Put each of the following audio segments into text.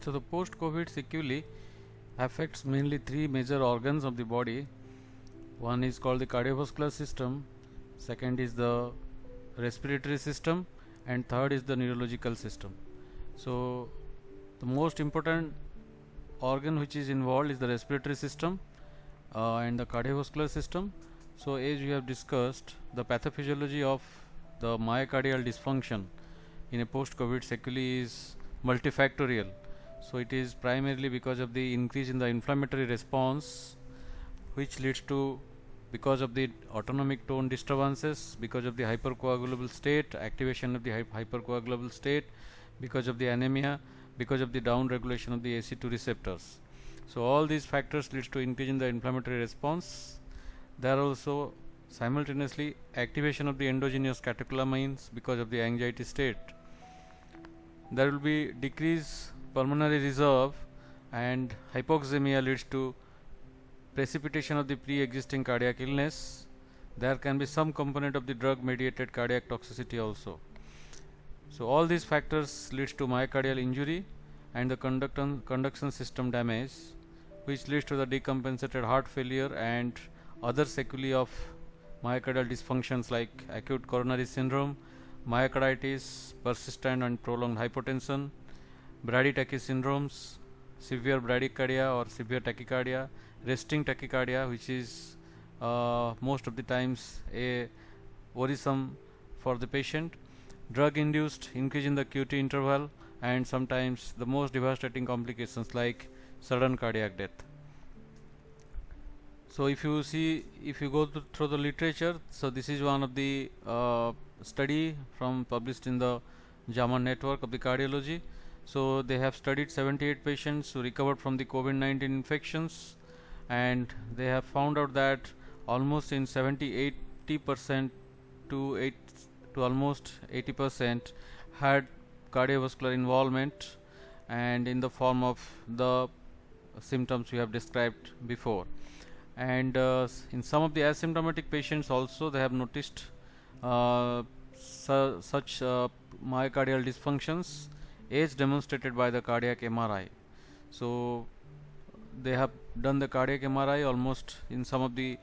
So the post-COVID sequelae affects mainly three major organs of the body. One is called the cardiovascular system, second is the respiratory system, and third is the neurological system. So the most important organ which is involved is the respiratory system and the cardiovascular system. So as we have discussed, the pathophysiology of the myocardial dysfunction in a post-COVID sequelae is multifactorial. So it is primarily because of the increase in the inflammatory response, which leads to, because of the autonomic tone disturbances, because of the hypercoagulable state, activation of the hypercoagulable state, because of the anemia, because of the down regulation of the AC2 receptors. So all these factors leads to increase in the inflammatory response. There are also simultaneously activation of the endogenous catecholamines because of the anxiety state. There will be decrease pulmonary reserve, and hypoxemia leads to precipitation of the pre-existing cardiac illness. There can be some component of the drug mediated cardiac toxicity also. So all these factors leads to myocardial injury and the conduction system damage, which leads to the decompensated heart failure and other sequelae of myocardial dysfunctions like acute coronary syndrome, myocarditis, persistent and prolonged hypotension, Brady-Tachy syndromes, severe bradycardia or severe tachycardia, resting tachycardia, which is most of the times a worrisome for the patient, drug-induced increase in the QT interval, and sometimes the most devastating complications like sudden cardiac death. So if you go through the literature, so this is one of the study from published in the JAMA network of the cardiology. So they have studied 78 patients who recovered from the COVID-19 infections, and they have found out that almost in 70-80% to almost 80% had cardiovascular involvement, and in the form of the symptoms we have described before. And in some of the asymptomatic patients also they have noticed such myocardial dysfunctions as demonstrated by the cardiac MRI. So they have done the cardiac MRI almost in some of the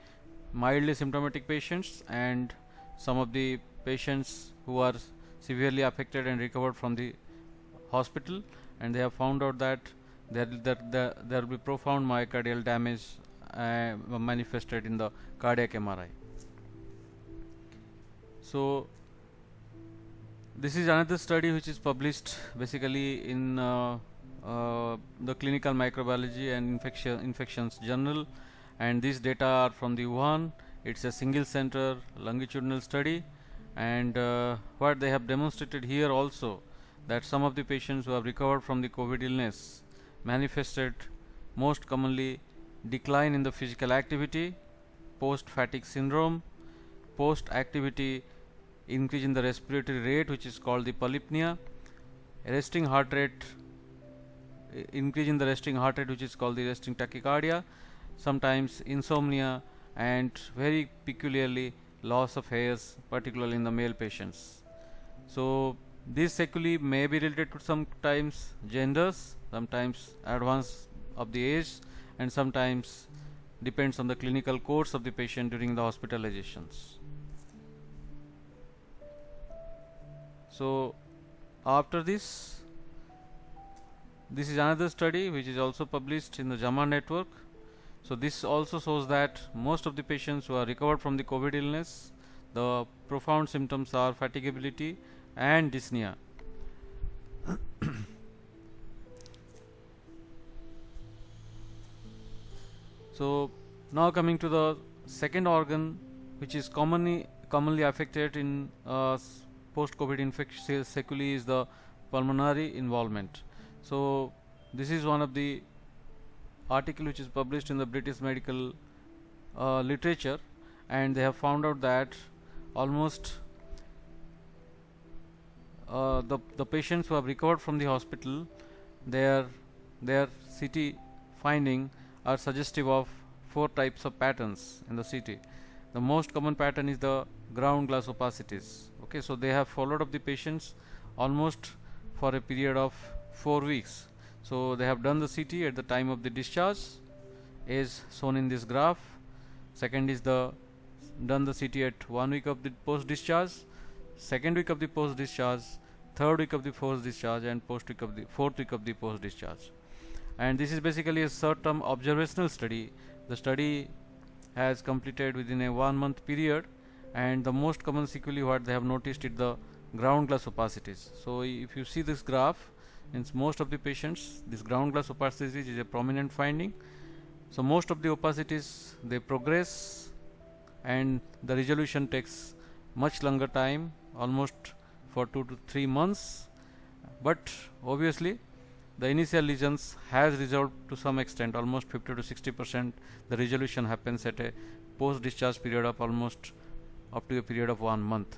mildly symptomatic patients and some of the patients who are severely affected and recovered from the hospital, and they have found out that there will be profound myocardial damage manifested in the cardiac MRI. So this is another study which is published basically in the Clinical Microbiology and Infections Journal, and these data are from the Wuhan. It's a single center longitudinal study, and what they have demonstrated here also, that some of the patients who have recovered from the COVID illness manifested most commonly decline in the physical activity, post fatigue syndrome, post activity increase in the respiratory rate, which is called the polypnea, resting heart rate, increase in the resting heart rate, which is called the resting tachycardia, sometimes insomnia, and very peculiarly loss of hairs, particularly in the male patients. So these sequelae may be related to sometimes genders, sometimes advance of the age, and sometimes depends on the clinical course of the patient during the hospitalizations. So after this is another study which is also published in the JAMA network. So this also shows that most of the patients who are recovered from the COVID illness, the profound symptoms are fatigability and dyspnea. So now coming to the second organ which is commonly affected in post-COVID infection sequelae is the pulmonary involvement. So this is one of the article which is published in the British medical literature, and they have found out that almost the patients who have recovered from the hospital, their CT finding are suggestive of 4 types of patterns in the CT. The most common pattern is the ground glass opacities. Okay, so they have followed up the patients almost for a period of 4 weeks. So they have done the CT at the time of the discharge, is shown in this graph. Second is the done the CT at 1 week of the post discharge, second week of the post discharge, third week of the post discharge, and fourth week of the post discharge. And this is basically a short-term observational study. The study has completed within a 1 month period, and the most common sequelae what they have noticed is the ground glass opacities. So if you see this graph, in most of the patients this ground glass opacity is a prominent finding. So most of the opacities they progress, and the resolution takes much longer time, almost for 2 to 3 months, but obviously the initial lesions has resolved to some extent, almost 50 to 60%. The resolution happens at a post discharge period of almost up to a period of 1 month.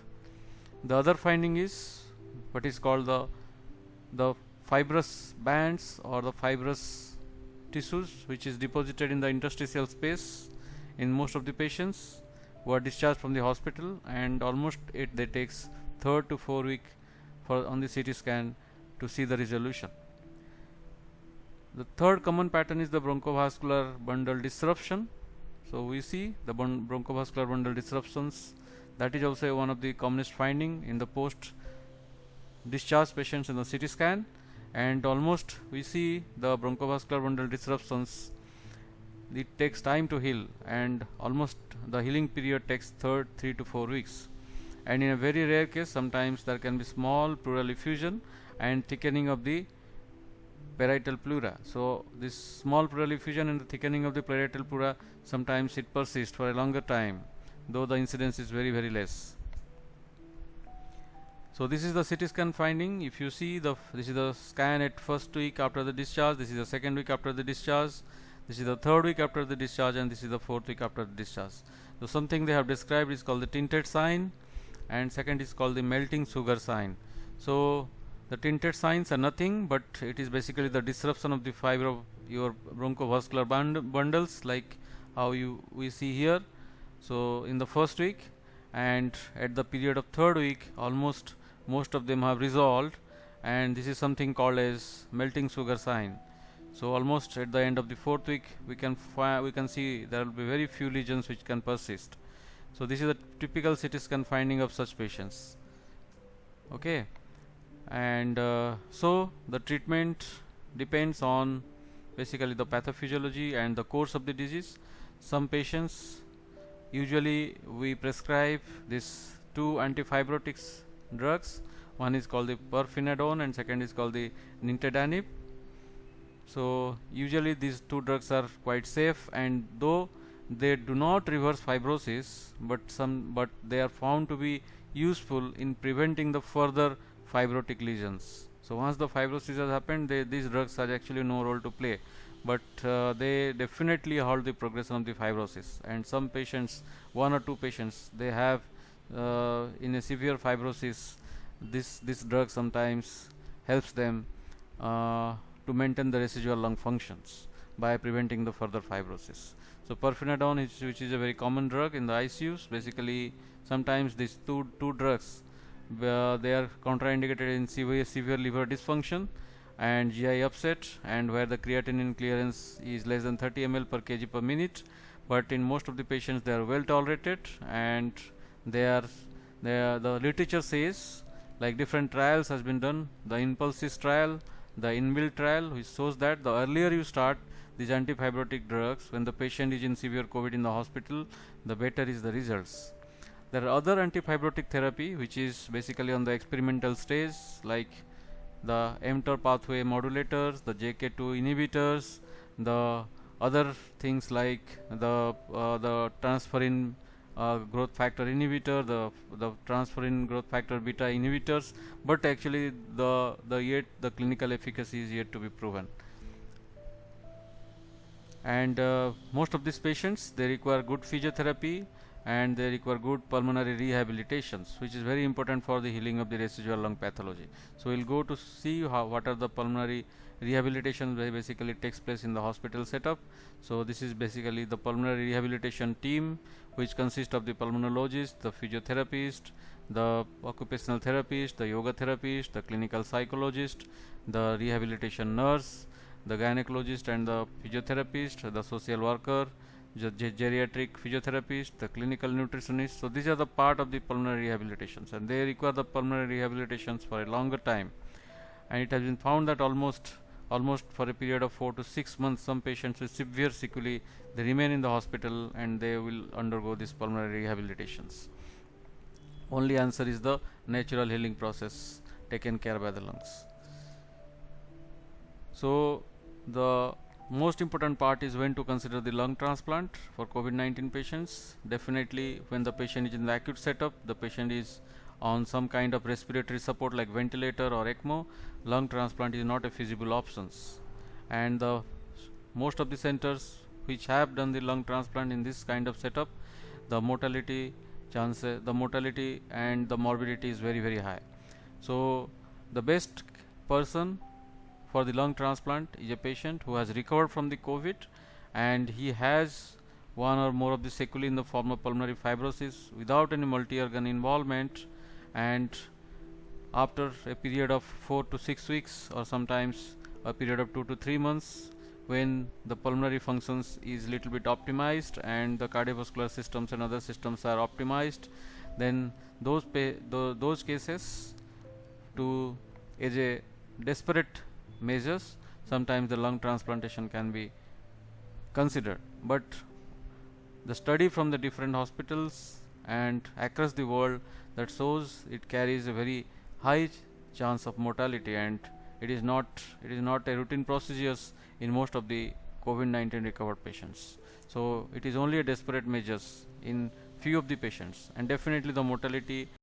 The other finding is what is called the fibrous bands or the fibrous tissues, which is deposited in the interstitial space in most of the patients who are discharged from the hospital, and almost they takes 3rd to 4 week for on the CT scan to see the resolution. The third common pattern is the bronchovascular bundle disruption. So we see the bronchovascular bundle disruptions. That is also one of the commonest finding in the post discharge patients in the CT scan, and almost we see the bronchovascular bundle disruptions. It takes time to heal, and almost the healing period takes 3 to 4 weeks. And in a very rare case, sometimes there can be small pleural effusion and thickening of the parietal pleura. So this small pleural effusion and the thickening of the parietal pleura, sometimes it persists for a longer time, though the incidence is very, very less. So this is the CT scan finding. If you see this is the scan at first week after the discharge, this is the second week after the discharge, this is the third week after the discharge, and this is the fourth week after the discharge. So something they have described is called the tinted sign, and second is called the melting sugar sign. So the tinted signs are nothing but it is basically the disruption of the fiber of your bronchovascular bundles, like how we see here. So in the first week and at the period of third week, almost most of them have resolved, and this is something called as melting sugar sign. So almost at the end of the fourth week, we can see there will be very few lesions which can persist. So this is a typical CT scan finding of such patients. Okay. And so the treatment depends on basically the pathophysiology and the course of the disease. Some patients, usually we prescribe these 2 antifibrotics drugs. One is called the pirfenidone and second is called the nintedanib. So usually these 2 drugs are quite safe, and though they do not reverse fibrosis, but they are found to be useful in preventing the further fibrotic lesions. So once the fibrosis has happened, these drugs have actually no role to play, but they definitely halt the progression of the fibrosis. And some patients, 1 or 2 patients, they have in a severe fibrosis, this drug sometimes helps them to maintain the residual lung functions by preventing the further fibrosis. So pirfenidone, which is a very common drug in the ICUs, basically sometimes these two drugs they are contraindicated in severe liver dysfunction and GI upset, and where the creatinine clearance is less than 30 ml per kg per minute. But in most of the patients they are well tolerated, and the literature says, like different trials has been done, the Impulsis trial, the INBUILD trial, which shows that the earlier you start these antifibrotic drugs when the patient is in severe COVID in the hospital, the better is the results. There are other antifibrotic therapy which is basically on the experimental stage, like the mTOR pathway modulators, the JK2 inhibitors, the other things like the transferrin growth factor inhibitor, the transferrin growth factor beta inhibitors, but actually the clinical efficacy is yet to be proven. And most of these patients, they require good physiotherapy and they require good pulmonary rehabilitations, which is very important for the healing of the residual lung pathology. So we'll go to see what are the pulmonary rehabilitation basically takes place in the hospital setup. So this is basically the pulmonary rehabilitation team, which consists of the pulmonologist, the physiotherapist, the occupational therapist, the yoga therapist, the clinical psychologist, the rehabilitation nurse, the gynecologist and the physiotherapist, the social worker, geriatric physiotherapist, the clinical nutritionist. So these are the part of the pulmonary rehabilitations, and they require the pulmonary rehabilitations for a longer time. And it has been found that almost for a period of 4 to 6 months, some patients with severe sequelae, they remain in the hospital and they will undergo these pulmonary rehabilitations. Only answer is the natural healing process taken care by the lungs. So the most important part is when to consider the lung transplant for COVID-19 patients. Definitely when the patient is in the acute setup, the patient is on some kind of respiratory support like ventilator or ECMO, lung transplant is not a feasible option. And the most of the centers which have done the lung transplant in this kind of setup, the mortality and the morbidity is very high. So the best person for the lung transplant is a patient who has recovered from the COVID and he has one or more of the sequelae in the form of pulmonary fibrosis without any multi-organ involvement, and after a period of 4 to 6 weeks or sometimes a period of 2 to 3 months, when the pulmonary functions is little bit optimized and the cardiovascular systems and other systems are optimized, then those cases to as a desperate measures, sometimes the lung transplantation can be considered. But the study from the different hospitals and across the world that shows it carries a very high chance of mortality, and it is not a routine procedures in most of the COVID-19 recovered patients. So it is only a desperate measures in few of the patients, and definitely the mortality